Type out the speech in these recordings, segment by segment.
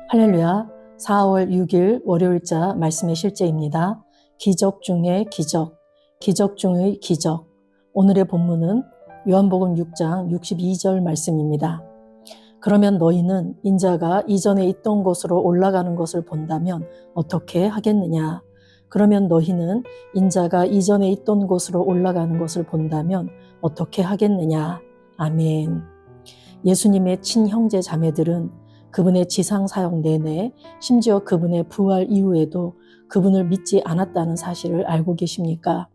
할렐루야. 4월 6일 월요일자 말씀의 실제입니다. 기적 중의 기적, 기적 중의 기적. 오늘의 본문은 요한복음 6장 62절 말씀입니다. 그러면 너희는 인자가 이전에 있던 곳으로 올라가는 것을 본다면 어떻게 하겠느냐? 그러면 너희는 인자가 이전에 있던 곳으로 올라가는 것을 본다면 어떻게 하겠느냐? 아멘. 예수님의 친형제 자매들은 그분의 지상 사역 내내, 심지어 그분의 부활 이후에도 그분을 믿지 않았다는 사실을 알고 계십니까?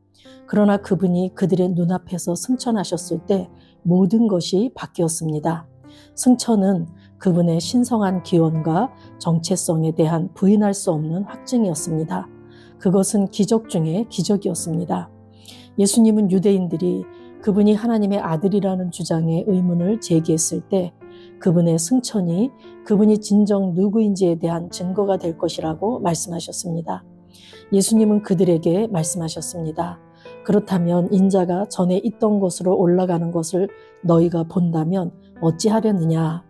그러나 그분이 그들의 눈앞에서 승천하셨을 때 모든 것이 바뀌었습니다. 승천은 그분의 신성한 기원과 정체성에 대한 부인할 수 없는 확증이었습니다. 그것은 기적 중에 기적이었습니다. 예수님은 유대인들이 그분이 하나님의 아들이라는 주장에 의문을 제기했을 때 그분의 승천이 그분이 진정 누구인지에 대한 증거가 될 것이라고 말씀하셨습니다. 예수님은 그들에게 말씀하셨습니다. 그렇다면 인자가 전에 있던 곳으로 올라가는 것을 너희가 본다면 어찌하려느냐?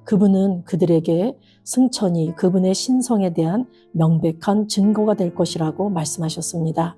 그분은 그들에게 승천이 그분의 신성에 대한 명백한 증거가 될 것이라고 말씀하셨습니다.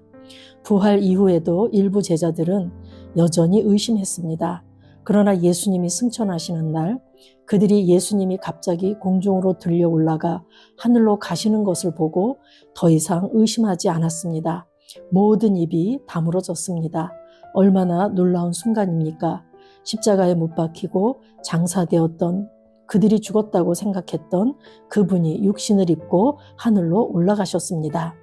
부활 이후에도 일부 제자들은 여전히 의심했습니다. 그러나 예수님이 승천하시는 날 그들이 예수님이 갑자기 공중으로 들려 올라가 하늘로 가시는 것을 보고 더 이상 의심하지 않았습니다. 모든 입이 다물어졌습니다. 얼마나 놀라운 순간입니까? 십자가에 못 박히고 장사되었던 그들이 죽었다고 생각했던 그분이 육신을 입고 하늘로 올라가셨습니다.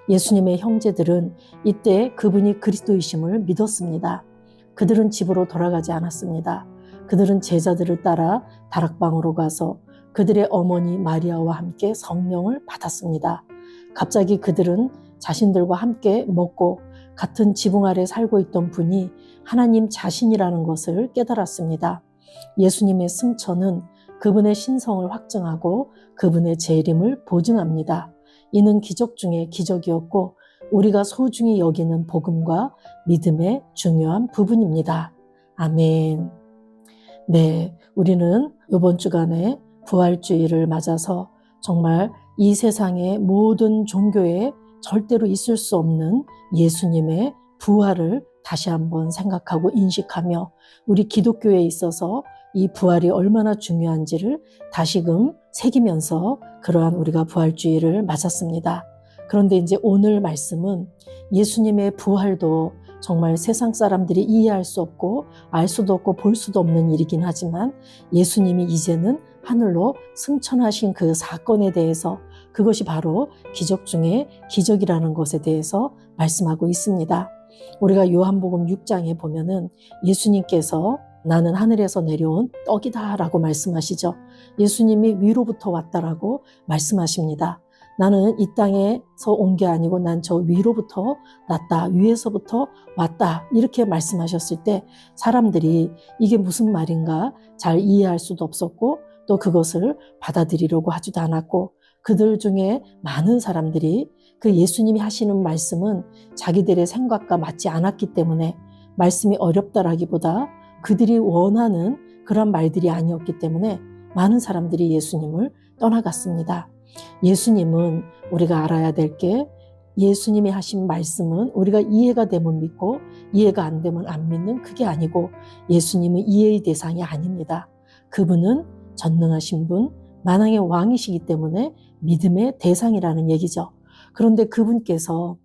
예수님의 형제들은 이때 그분이 그리스도이심을 믿었습니다. 그들은 집으로 돌아가지 않았습니다. 그들은 제자들을 따라 다락방으로 가서 그들의 어머니 마리아와 함께 성령을 받았습니다. 갑자기 그들은 자신들과 함께 먹고 같은 지붕 아래 살고 있던 분이 하나님 자신이라는 것을 깨달았습니다. 예수님의 승천은 그분의 신성을 확증하고 그분의 재림을 보증합니다. 이는 기적 중에 기적이었고 우리가 소중히 여기는 복음과 믿음의 중요한 부분입니다. 아멘. 네, 우리는 이번 주간에 부활주의를 맞아서 정말 이 세상의 모든 종교에 절대로 있을 수 없는 예수님의 부활을 다시 한번 생각하고 인식하며 우리 기독교에 있어서 이 부활이 얼마나 중요한지를 다시금 새기면서 그러한 우리가 부활주의를 맞았습니다. 그런데 이제 오늘 말씀은 예수님의 부활도 정말 세상 사람들이 이해할 수 없고 알 수도 없고 볼 수도 없는 일이긴 하지만 예수님이 이제는 하늘로 승천하신 그 사건에 대해서 그것이 바로 기적 중에 기적이라는 것에 대해서 말씀하고 있습니다. 우리가 요한복음 6장에 보면은 예수님께서 나는 하늘에서 내려온 떡이다 라고 말씀하시죠. 예수님이 위로부터 왔다라고 말씀하십니다. 나는 이 땅에서 온 게 아니고 난 저 위로부터 났다, 위에서부터 왔다 이렇게 말씀하셨을 때 사람들이 이게 무슨 말인가 잘 이해할 수도 없었고 또 그것을 받아들이려고 하지도 않았고 그들 중에 많은 사람들이 그 예수님이 하시는 말씀은 자기들의 생각과 맞지 않았기 때문에 말씀이 어렵다라기보다 그들이 원하는 그런 말들이 아니었기 때문에 많은 사람들이 예수님을 떠나갔습니다. 예수님은 우리가 알아야 될 게 예수님이 하신 말씀은 우리가 이해가 되면 믿고 이해가 안 되면 안 믿는 그게 아니고 예수님은 이해의 대상이 아닙니다. 그분은 전능하신 분, 만왕의 왕이시기 때문에 믿음의 대상이라는 얘기죠. 그런데 그분께서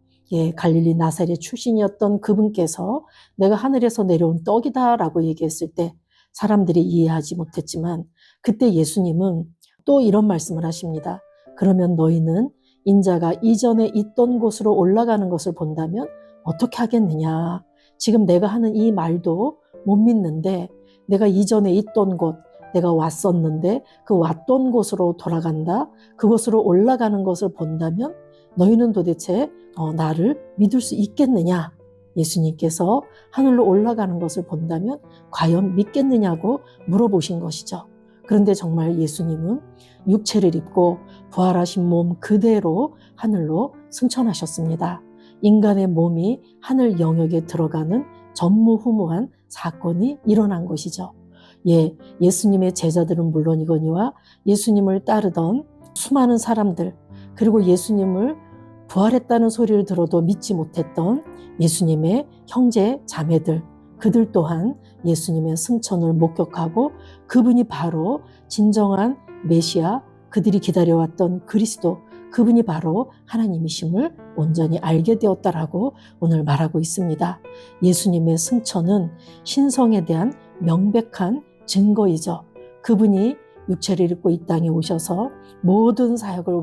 갈릴리 나사렛 출신이었던 그분께서 내가 하늘에서 내려온 떡이다 라고 얘기했을 때 사람들이 이해하지 못했지만 그때 예수님은 또 이런 말씀을 하십니다. 그러면 너희는 인자가 이전에 있던 곳으로 올라가는 것을 본다면 어떻게 하겠느냐. 지금 내가 하는 이 말도 못 믿는데 내가 이전에 있던 곳, 내가 왔었는데 그 왔던 곳으로 돌아간다. 그곳으로 올라가는 것을 본다면 너희는 도대체 나를 믿을 수 있겠느냐? 예수님께서 하늘로 올라가는 것을 본다면 과연 믿겠느냐고 물어보신 것이죠. 그런데 정말 예수님은 육체를 입고 부활하신 몸 그대로 하늘로 승천하셨습니다. 인간의 몸이 하늘 영역에 들어가는 전무후무한 사건이 일어난 것이죠. 예수님의 제자들은 물론이거니와 예수님을 따르던 수많은 사람들, 그리고 예수님을 부활했다는 소리를 들어도 믿지 못했던 예수님의 형제 자매들, 그들 또한 예수님의 승천을 목격하고 그분이 바로 진정한 메시아, 그들이 기다려왔던 그리스도, 그분이 바로 하나님이심을 온전히 알게 되었다라고 오늘 말하고 있습니다. 예수님의 승천은 신성에 대한 명백한 증거이죠. 그분이 육체를 입고 이 땅에 오셔서 모든 사역을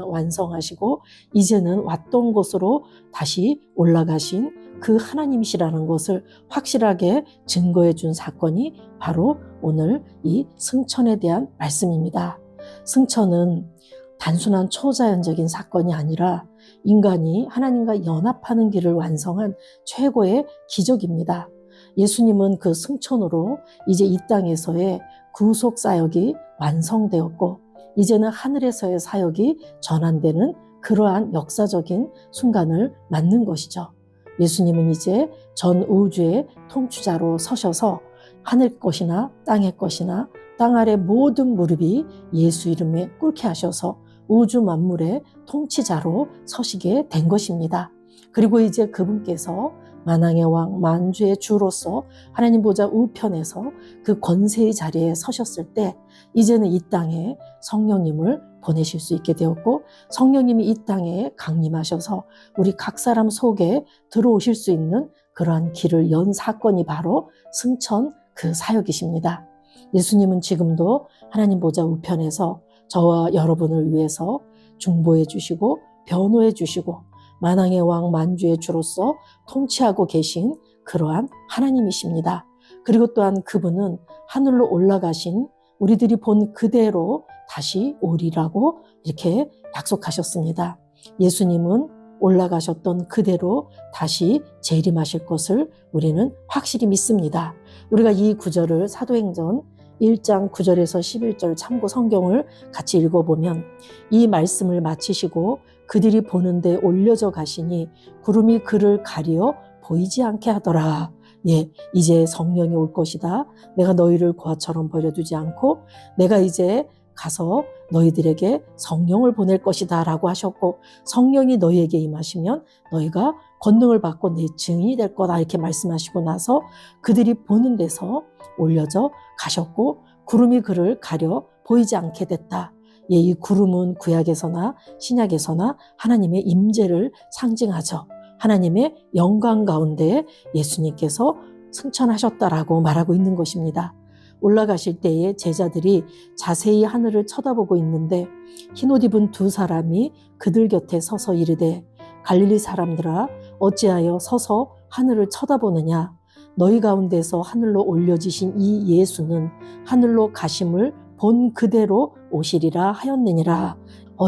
완성하시고 이제는 왔던 곳으로 다시 올라가신 그 하나님이시라는 것을 확실하게 증거해 준 사건이 바로 오늘 이 승천에 대한 말씀입니다. 승천은 단순한 초자연적인 사건이 아니라 인간이 하나님과 연합하는 길을 완성한 최고의 기적입니다. 예수님은 그 승천으로 이제 이 땅에서의 구속 사역이 완성되었고 이제는 하늘에서의 사역이 전환되는 그러한 역사적인 순간을 맞는 것이죠. 예수님은 이제 전 우주의 통치자로 서셔서 하늘 것이나 땅의 것이나 땅 아래 모든 무릎이 예수 이름에 꿇게 하셔서 우주 만물의 통치자로 서시게 된 것입니다. 그리고 이제 그분께서 만왕의 왕, 만주의 주로서 하나님 보좌 우편에서 그 권세의 자리에 서셨을 때 이제는 이 땅에 성령님을 보내실 수 있게 되었고 성령님이 이 땅에 강림하셔서 우리 각 사람 속에 들어오실 수 있는 그러한 길을 연 사건이 바로 승천 그 사역이십니다. 예수님은 지금도 하나님 보좌 우편에서 저와 여러분을 위해서 중보해 주시고 변호해 주시고 만왕의 왕 만주의 주로서 통치하고 계신 그러한 하나님이십니다. 그리고 또한 그분은 하늘로 올라가신 우리들이 본 그대로 다시 오리라고 이렇게 약속하셨습니다. 예수님은 올라가셨던 그대로 다시 재림하실 것을 우리는 확실히 믿습니다. 우리가 이 구절을 사도행전 1장 9절에서 11절 참고 성경을 같이 읽어보면 이 말씀을 마치시고 그들이 보는데 올려져 가시니 구름이 그를 가리어 보이지 않게 하더라. 예, 이제 성령이 올 것이다. 내가 너희를 고아처럼 버려두지 않고 내가 이제 가서 너희들에게 성령을 보낼 것이다 라고 하셨고 성령이 너희에게 임하시면 너희가 권능을 받고 내 증인이 될 거다 이렇게 말씀하시고 나서 그들이 보는 데서 올려져 가셨고 구름이 그를 가려 보이지 않게 됐다. 예, 이 구름은 구약에서나 신약에서나 하나님의 임재를 상징하죠. 하나님의 영광 가운데 예수님께서 승천하셨다라고 말하고 있는 것입니다. 올라가실 때에 제자들이 자세히 하늘을 쳐다보고 있는데 흰옷 입은 두 사람이 그들 곁에 서서 이르되 갈릴리 사람들아 어찌하여 서서 하늘을 쳐다보느냐 너희 가운데서 하늘로 올려지신 이 예수는 하늘로 가심을 본 그대로 오시리라 하였느니라.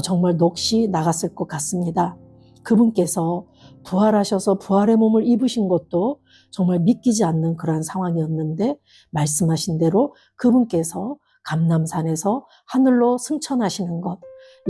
정말 넋이 나갔을 것 같습니다. 그분께서 부활하셔서 부활의 몸을 입으신 것도 정말 믿기지 않는 그러한 상황이었는데 말씀하신 대로 그분께서 감람산에서 하늘로 승천하시는 것,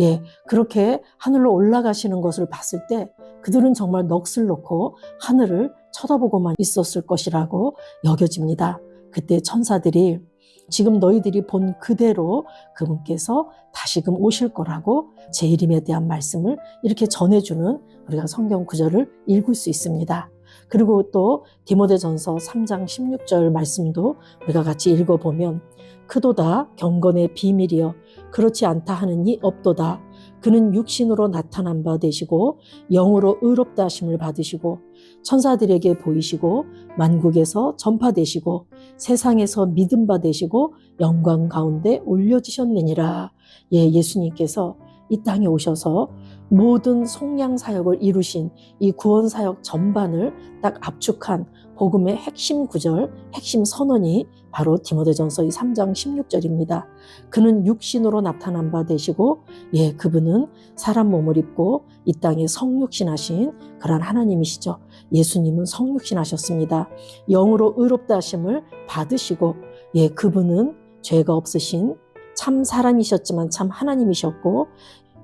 예, 그렇게 하늘로 올라가시는 것을 봤을 때 그들은 정말 넋을 놓고 하늘을 쳐다보고만 있었을 것이라고 여겨집니다. 그때 천사들이 지금 너희들이 본 그대로 그분께서 다시금 오실 거라고 제 이름에 대한 말씀을 이렇게 전해주는 우리가 성경 구절을 읽을 수 있습니다. 그리고 또 디모데전서 3장 16절 말씀도 우리가 같이 읽어보면 크도다 경건의 비밀이여 그렇지 않다 하는 이 없도다. 그는 육신으로 나타난 바 되시고 영으로 의롭다 하심을 받으시고 천사들에게 보이시고 만국에서 전파되시고 세상에서 믿음 바 되시고 영광 가운데 올려지셨느니라. 예, 예수님께서 이 땅에 오셔서 모든 속량 사역을 이루신 이 구원 사역 전반을 딱 압축한 복음의 핵심 구절, 핵심 선언이 바로 디모데전서 3장 16절입니다. 그는 육신으로 나타난 바 되시고 예, 그분은 사람 몸을 입고 이 땅에 성육신 하신 그런 하나님이시죠. 예수님은 성육신 하셨습니다. 영으로 의롭다 하심을 받으시고 예, 그분은 죄가 없으신 참 사람이셨지만 참 하나님이셨고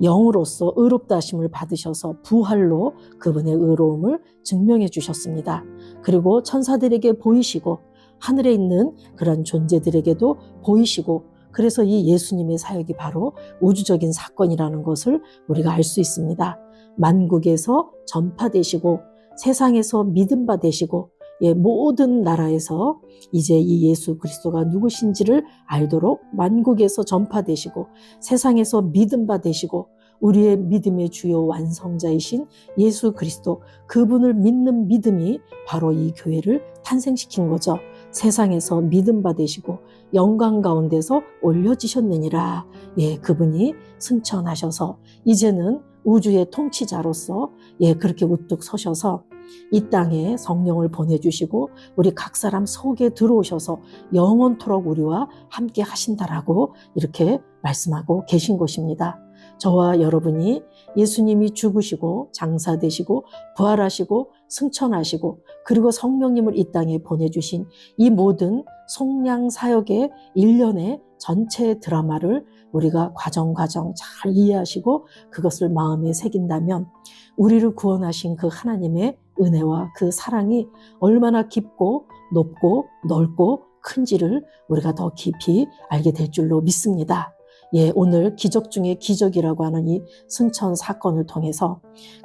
영으로서 의롭다 하심을 받으셔서 부활로 그분의 의로움을 증명해 주셨습니다. 그리고 천사들에게 보이시고 하늘에 있는 그런 존재들에게도 보이시고 그래서 이 예수님의 사역이 바로 우주적인 사건이라는 것을 우리가 알 수 있습니다. 만국에서 전파되시고 세상에서 믿음 받으시고 모든 나라에서 이제 이 예수 그리스도가 누구신지를 알도록 만국에서 전파되시고 세상에서 믿음 받으시고 우리의 믿음의 주요 완성자이신 예수 그리스도, 그분을 믿는 믿음이 바로 이 교회를 탄생시킨 거죠. 세상에서 믿음 받으시고 영광 가운데서 올려지셨느니라. 그분이 승천하셔서 이제는 우주의 통치자로서 그렇게 우뚝 서셔서 이 땅에 성령을 보내주시고 우리 각 사람 속에 들어오셔서 영원토록 우리와 함께 하신다라고 이렇게 말씀하고 계신 것입니다. 저와 여러분이 예수님이 죽으시고 장사되시고 부활하시고 승천하시고 그리고 성령님을 이 땅에 보내주신 이 모든 속량 사역의 일련의 전체 드라마를 우리가 과정 잘 이해하시고 그것을 마음에 새긴다면 우리를 구원하신 그 하나님의 은혜와 그 사랑이 얼마나 깊고 높고 넓고 큰지를 우리가 더 깊이 알게 될 줄로 믿습니다. 오늘 기적 중에 기적이라고 하는 이 승천 사건을 통해서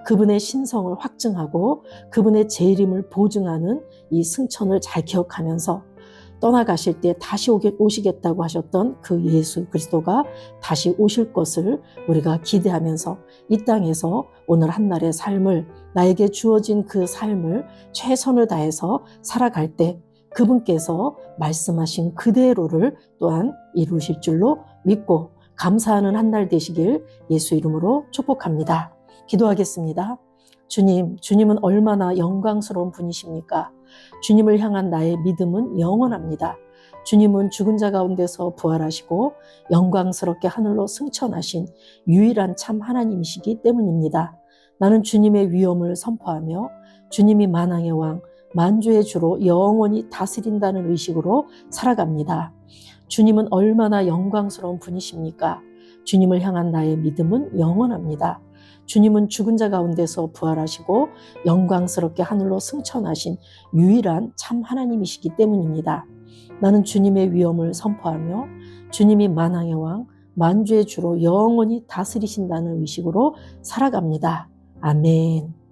그분의 신성을 확증하고 그분의 재림을 보증하는 이 승천을 잘 기억하면서 떠나가실 때 다시 오시겠다고 하셨던 그 예수 그리스도가 다시 오실 것을 우리가 기대하면서 이 땅에서 오늘 한날의 삶을, 나에게 주어진 그 삶을 최선을 다해서 살아갈 때 그분께서 말씀하신 그대로를 또한 이루실 줄로 믿고 감사하는 한날 되시길 예수 이름으로 축복합니다. 기도하겠습니다. 주님은 얼마나 영광스러운 분이십니까? 주님을 향한 나의 믿음은 영원합니다. 주님은 죽은 자 가운데서 부활하시고 영광스럽게 하늘로 승천하신 유일한 참 하나님이시기 때문입니다. 나는 주님의 위엄을 선포하며 주님이 만왕의 왕, 만주의 주로 영원히 다스린다는 의식으로 살아갑니다. 주님은 얼마나 영광스러운 분이십니까? 주님을 향한 나의 믿음은 영원합니다. 주님은 죽은 자 가운데서 부활하시고 영광스럽게 하늘로 승천하신 유일한 참 하나님이시기 때문입니다. 나는 주님의 위엄을 선포하며 주님이 만왕의 왕, 만주의 주로 영원히 다스리신다는 의식으로 살아갑니다. 아멘.